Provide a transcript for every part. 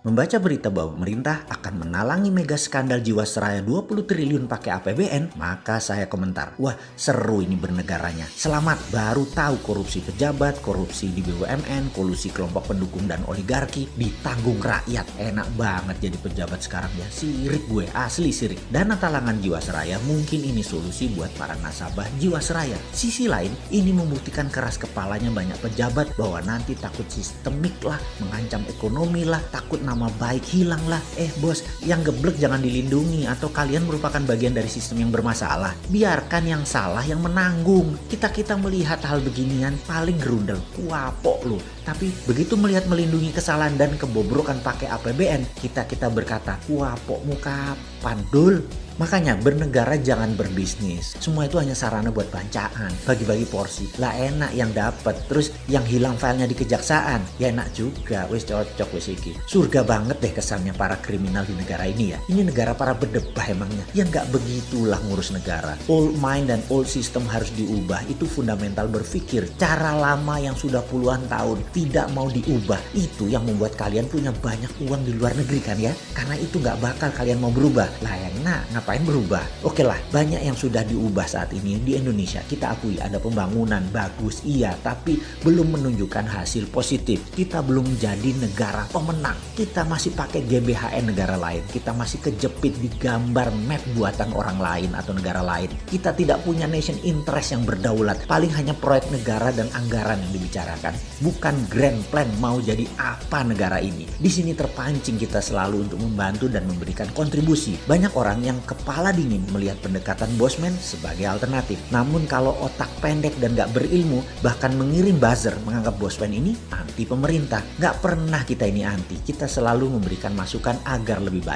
Membaca berita bahwa pemerintah akan menalangi mega skandal Jiwasraya 20 triliun pakai APBN, maka saya komentar, wah seru ini bernegaranya. Selamat, baru tahu korupsi pejabat, korupsi di BUMN, kolusi kelompok pendukung dan oligarki ditanggung rakyat. Enak banget jadi pejabat sekarang ya, sirik gue, asli sirik. Dana talangan Jiwasraya mungkin ini solusi buat para nasabah Jiwasraya. Sisi lain, ini membuktikan keras kepalanya banyak pejabat bahwa nanti takut sistemik lah, mengancam ekonomi lah, takut nama baik hilang lah. Bos, yang geblek jangan dilindungi atau kalian merupakan bagian dari sistem yang bermasalah. Biarkan yang salah yang menanggung. Kita melihat hal beginian paling gerundel, kuapok loh. Tapi begitu melihat melindungi kesalahan dan kebobrokan pakai APBN, kita berkata, kuapokmu kapan dul? Makanya bernegara jangan berbisnis. Semua itu hanya sarana buat bancaan, bagi-bagi porsi. Lah enak yang dapat, terus yang hilang filenya di kejaksaan. Ya enak juga, wis cocok wis iki. Surga banget deh kesannya para kriminal di negara ini ya. Ini negara para berdebah emangnya. Ya nggak begitulah ngurus negara. Old mind dan old system harus diubah. Itu fundamental berpikir. Cara lama yang sudah puluhan tahun tidak mau diubah. Itu yang membuat kalian punya banyak uang di luar negeri kan ya. Karena itu nggak bakal kalian mau berubah. Lah enak, ngapain berubah? Oke lah, banyak yang sudah diubah saat ini di Indonesia. Kita akui ada pembangunan bagus, iya, tapi belum menunjukkan hasil positif. Kita belum jadi negara pemenang. Kita masih pakai GBHN negara lain. Kita masih kejepit di gambar map buatan orang lain atau negara lain. Kita tidak punya nation interest yang berdaulat. Paling hanya proyek negara dan anggaran yang dibicarakan. Bukan grand plan mau jadi apa negara ini. Di sini terpancing kita selalu untuk membantu dan memberikan kontribusi. Banyak orang yang kepala dingin melihat pendekatan bosman sebagai alternatif. Namun kalau otak pendek dan gak berilmu, bahkan mengirim buzzer menganggap bosman ini anti pemerintah. Gak pernah kita ini anti. Kita selalu memberikan masukan agar lebih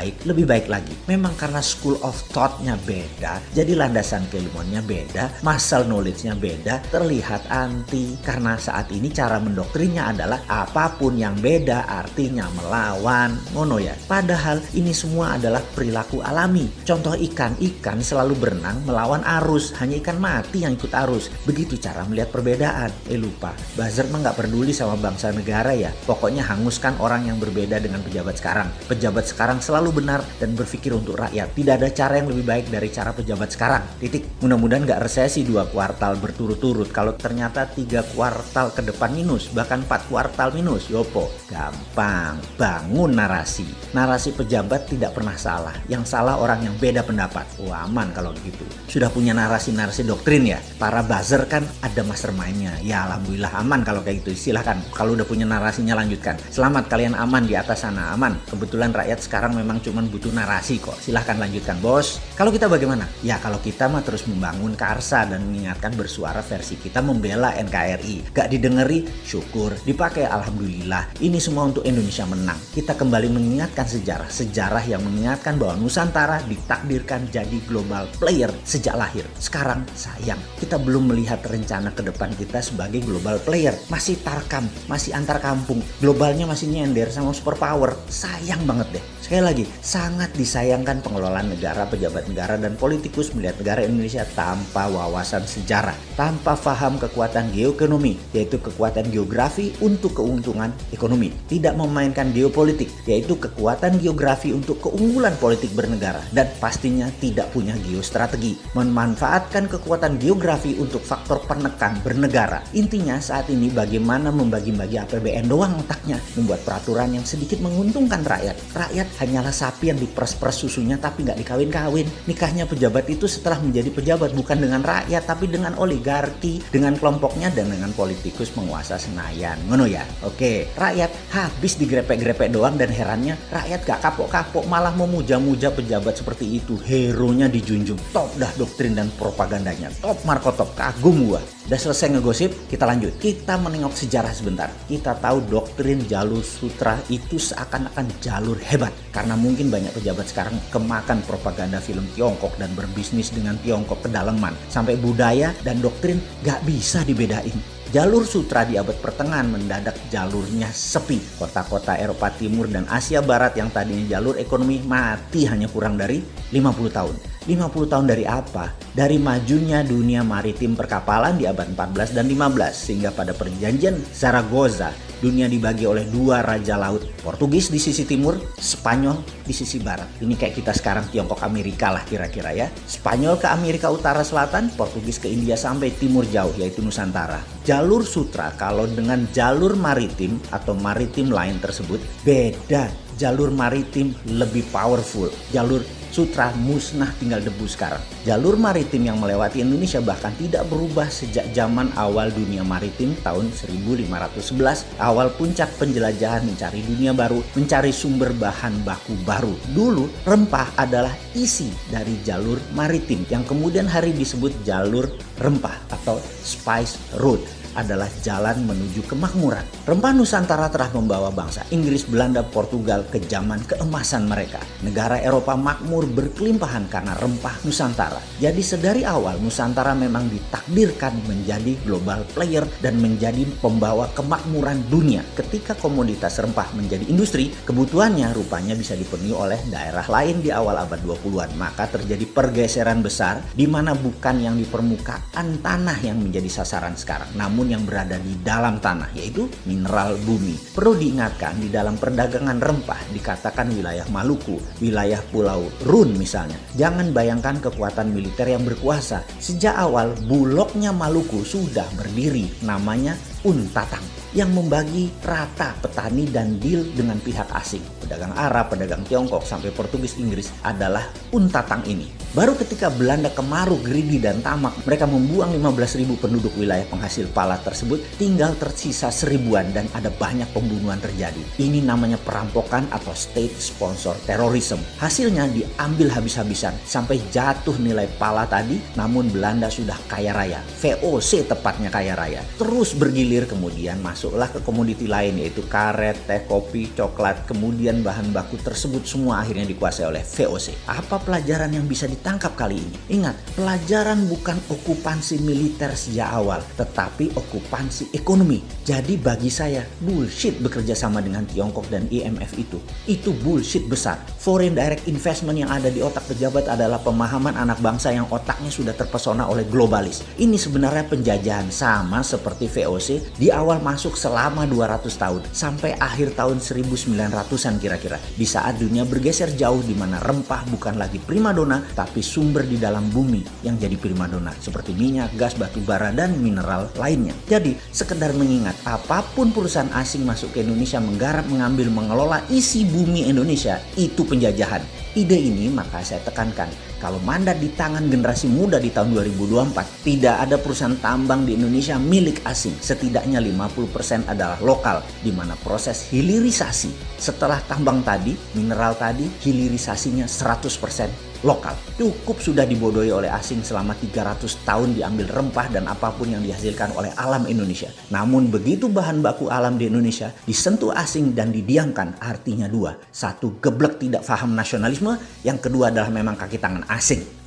baik lagi. Memang karena school of thought-nya beda, jadi landasan keilmuannya beda, muscle knowledge-nya beda, terlihat anti. Karena saat ini cara mendoktrinnya adalah apapun yang beda artinya melawan. Ngono ya. Padahal ini semua adalah perilaku alami. Contoh ikan selalu berenang melawan arus. Hanya ikan mati yang ikut arus. Begitu cara melihat perbedaan. Lupa, buzzer mah gak peduli sama bangsa negara ya. Pokoknya hanguskan orang yang berbeda dengan pejabat sekarang. Pejabat sekarang selalu benar dan berpikir untuk rakyat. Tidak ada cara yang lebih baik dari cara pejabat sekarang. Titik. Mudah-mudahan gak resesi 2 kuartal berturut-turut. Kalau ternyata 3 kuartal ke depan minus, bahkan 4 kuartal minus, yopo. Gampang. Bangun narasi. Narasi pejabat tidak pernah salah. Yang salah orang yang beda pendapat. Aman kalau begitu. Sudah punya narasi-narasi doktrin ya. Para buzzer kan ada mastermind-nya. Ya alhamdulillah aman kalau kayak gitu. Silahkan. Kalau udah punya narasinya lanjutkan. Selamat kalian aman di atas sana. Aman. Kebetulan rakyat sekarang memang cuma butuh narasi kok. Silahkan lanjutkan bos. Kalau kita bagaimana? Ya kalau kita mah terus membangun Karsa dan mengingatkan bersuara versi kita membela NKRI. Gak didengeri, syukur. Dipakai alhamdulillah. Ini semua untuk Indonesia menang. Kita kembali mengingatkan sejarah. Sejarah yang mengingatkan bahwa Nusantara ditakdirkan jadi global player sejak lahir. Sekarang sayang, kita belum melihat rencana ke depan kita sebagai global player. Masih tarkam, masih antar kampung. Globalnya masih nyender sama superpower. Sayang banget deh. Sekali lagi, sangat disayangkan pengelolaan negara, pejabat negara, dan politikus melihat negara Indonesia tanpa wawasan sejarah. Tanpa paham kekuatan geoekonomi, yaitu kekuatan geografi untuk keuntungan ekonomi. Tidak memainkan geopolitik, yaitu kekuatan geografi untuk keunggulan politik bernegara. Dan pastinya tidak punya geostrategi. Memanfaatkan kekuatan geografi untuk faktor penekan bernegara. Intinya saat ini bagaimana membagi-bagi APBN doang otaknya. Membuat peraturan yang sedikit menguntungkan rakyat. Rakyat hanyalah sapi yang diperes-peres susunya tapi nggak dikawin-kawin. Nikahnya pejabat itu setelah menjadi pejabat bukan dengan rakyat tapi dengan oligarki, dengan kelompoknya dan dengan politikus penguasa Senayan. Ngono ya? Oke, rakyat habis digrepek-grepek doang dan herannya rakyat gak kapok-kapok malah memuja-muja pejabat seperti itu. Hero-nya dijunjung. Top dah doktrin dan propagandanya. Top Marco Top. Kagum gua. Udah selesai ngegosip, kita lanjut. Kita menengok sejarah sebentar. Kita tahu doktrin jalur sutra itu seakan-akan jalur hebat. Karena mungkin banyak pejabat sekarang kemakan propaganda film Tiongkok dan berbisnis dengan Tiongkok kedalaman. Sampai budaya dan doktrin gak bisa dibedain. Jalur sutra di abad pertengahan mendadak jalurnya sepi. Kota-kota Eropa Timur dan Asia Barat yang tadinya jalur ekonomi mati hanya kurang dari 50 tahun. 50 tahun dari apa? Dari majunya dunia maritim perkapalan di abad 14 dan 15 sehingga pada perjanjian Zaragoza dunia dibagi oleh dua raja laut. Portugis di sisi timur, Spanyol di sisi barat. Ini kayak kita sekarang Tiongkok Amerika lah kira-kira ya. Spanyol ke Amerika Utara Selatan, Portugis ke India sampai timur jauh yaitu Nusantara. Jalur sutra kalau dengan jalur maritim atau maritim line tersebut beda. Jalur maritim lebih powerful. Jalur sutra musnah tinggal debu sekarang. Jalur maritim yang melewati Indonesia bahkan tidak berubah sejak zaman awal dunia maritim tahun 1511. Awal puncak penjelajahan mencari dunia baru, mencari sumber bahan baku baru. Dulu rempah adalah isi dari jalur maritim yang kemudian hari disebut jalur rempah atau spice road. Adalah jalan menuju kemakmuran. Rempah Nusantara telah membawa bangsa Inggris, Belanda, Portugal ke zaman keemasan mereka. Negara Eropa makmur berkelimpahan karena rempah Nusantara. Jadi sedari awal Nusantara memang ditakdirkan menjadi global player dan menjadi pembawa kemakmuran dunia. Ketika komoditas rempah menjadi industri, kebutuhannya rupanya bisa dipenuhi oleh daerah lain di awal abad 20-an. Maka terjadi pergeseran besar di mana bukan yang di permukaan tanah yang menjadi sasaran sekarang, namun yang berada di dalam tanah, yaitu mineral bumi. Perlu diingatkan, di dalam perdagangan rempah dikatakan wilayah Maluku, wilayah Pulau Run misalnya. Jangan bayangkan kekuatan militer yang berkuasa. Sejak awal Bulognya Maluku sudah berdiri, namanya Untatang, yang membagi rata petani dan deal dengan pihak asing. Pedagang Arab, pedagang Tiongkok, sampai Portugis, Inggris adalah Untatang ini. Baru ketika Belanda kemaruk, greedy dan tamak, mereka membuang 15.000 penduduk wilayah penghasil pala tersebut, tinggal tersisa 1000-an dan ada banyak pembunuhan terjadi. Ini namanya perampokan atau state sponsor terrorism. Hasilnya diambil habis-habisan sampai jatuh nilai pala tadi, namun Belanda sudah kaya raya. VOC tepatnya kaya raya. Terus bergilir, kemudian masuklah ke komoditi lain yaitu karet, teh, kopi, coklat. Kemudian bahan baku tersebut semua akhirnya dikuasai oleh VOC. Apa pelajaran yang bisa ditangkap kali ini? Ingat, pelajaran bukan okupansi militer sejak awal, tetapi okupansi ekonomi. Jadi bagi saya bullshit bekerja sama dengan Tiongkok dan IMF itu bullshit besar. Foreign direct investment yang ada di otak pejabat adalah pemahaman anak bangsa yang otaknya sudah terpesona oleh globalis. Ini sebenarnya penjajahan sama seperti VOC di awal masuk selama 200 tahun sampai akhir tahun 1900-an kira-kira. Di saat dunia bergeser jauh di mana rempah bukan lagi primadona tapi sumber di dalam bumi yang jadi primadona seperti minyak, gas, batu bara dan mineral lainnya. Jadi sekedar mengingat, apapun perusahaan asing masuk ke Indonesia menggarap, mengambil, mengelola isi bumi Indonesia, itu penjajahan. Ide ini maka saya tekankan, kalau mandat di tangan generasi muda di tahun 2024, tidak ada perusahaan tambang di Indonesia milik asing. Setidaknya 50% adalah lokal, di mana proses hilirisasi setelah tambang tadi, mineral tadi, hilirisasinya 100% lokal. Cukup sudah dibodohi oleh asing selama 300 tahun diambil rempah dan apapun yang dihasilkan oleh alam Indonesia. Namun begitu bahan baku alam di Indonesia disentuh asing dan didiamkan, artinya dua. Satu, geblek tidak paham nasionalisme. Yang kedua adalah memang kaki tangan asing.